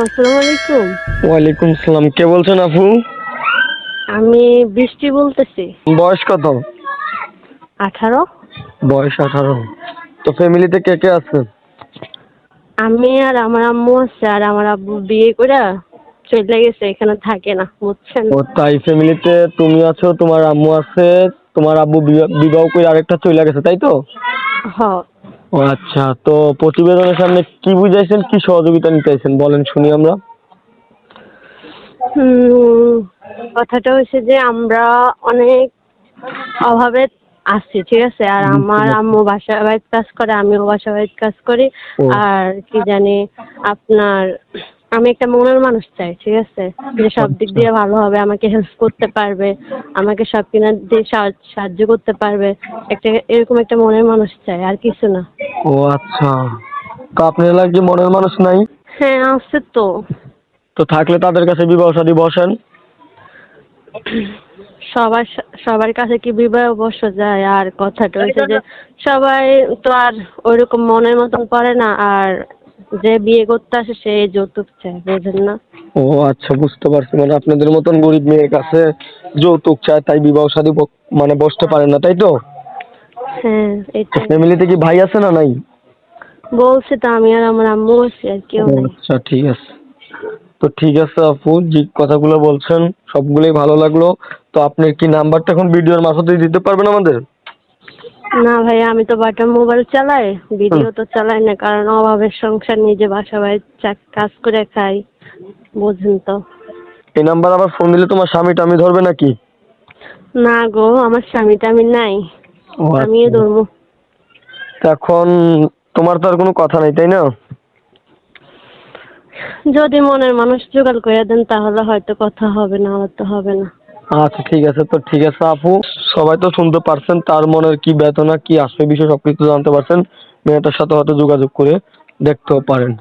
আসসালামু আলাইকুম। ওয়ালাইকুম সালাম। কে বলছেন আপু? আমি বৃষ্টি বলতেছি। বয়স কত? 18। বয়স 18। তো ফ্যামিলিতে কে কে আছে? আমি আর আমার আম্মু আছে, আর আমার আব্বু বিয়ে করে চলে গেছে, এখানে থাকে না, বুঝছেন? ও তাই, ফ্যামিলিতে তুমি আছো, তোমার আম্মু আছে, তোমার আব্বু বিবাহ করে আরেকটা চলে গেছে, তাই তো? হ। ও আচ্ছা, তো প্রতিবেদনের সামনে কি বুঝাইছেন, কি সহযোগিতা নিতে চাইছেন বলেন শুনি আমরা। হুম, কথাটা হচ্ছে যে আমরা অনেক অভাবে আছি, ঠিক আছে? আর বুঝতে আমার পারছি। আম্মু বাসা বাড়ির কাজ করে, আমিও বাসা বাড়ির কাজ করি। ও আর কি জানি আপনার, আমি একটা মনের মানুষ চাই, ঠিক আছে? যে সব দিক আচ্ছা। দিয়ে ভালো হবে, আমাকে হেল্প করতে পারবে, আমাকে সব কিনা দিয়ে সাহায্য করতে পারবে। একটা এরকম একটা মনের মানুষ চাই, আর কিছু না। ও আচ্ছা, তো আপনার কি মনের মানুষ নাই? হ্যাঁ, আছে তো। তো থাকলে তাদের কাছে বিবাহ শাদী বসেন। সবার কাছে কি বিবাহ বসা যায়? আর কথাটা হচ্ছে যে সবাই তো আর ওইরকম মনের মতন করে না। আর যে বিয়ে করতে আসে সে যৌতুক চায়, বোঝেন না? ও আচ্ছা, বুঝতে পারছি, মানে আপনাদের মতন গরিব মেয়ের কাছে যৌতুক চায়, তাই বিবাহ শাদী মানে বসতে পারেন না, তাই তো? হ্যাঁ, এটাই ফ্যামিলিতে কি ভাই আছে না নাই? বলছে তো। আমি আর আমার আম্মু আছি, আর কেউ ও নাই। আচ্ছা, ঠিক আছে। তো ঠিক আছে আপু, যে কথাগুলো বলছেন সবগুলোই ভালো লাগলো। তো আপনার কি নাম্বারটা এখন ভিডিওর মারফতে দিতে পারবেন আমাদের? না ভাই, আমি তো বাটন মোবাইল চালাই, হুম। ভিডিও তো চালাই না, কারণ অভাবের সংসার, নিজে বাসা বাড়ির কাজ করে খাই, বোঝেন তো। এই নাম্বার আবার ফোন দিলে তোমার স্বামী টামি ধরবে নাকি? না গো, আমার স্বামীটা আমি নাই, ও আমিও আচ্ছা, ধরবো। তো এখন তোমার তো আর কোনো কথা নাই, তাই না? যদি মনের মানুষ জোগাড় করে দেন তাহলে হয়তো কথা হবে, না হলে তো হবে না। আচ্ছা ঠিক আছে, তো ঠিক আছে আপু, সবাই তো শুনতে পারছেন, তার মনের কি বেদনা কি আসলে বিষয় সবকিছু জানতে পারছেন। মেয়েটার সাথে হয়তো যোগাযোগ করে দেখতেও পারেন।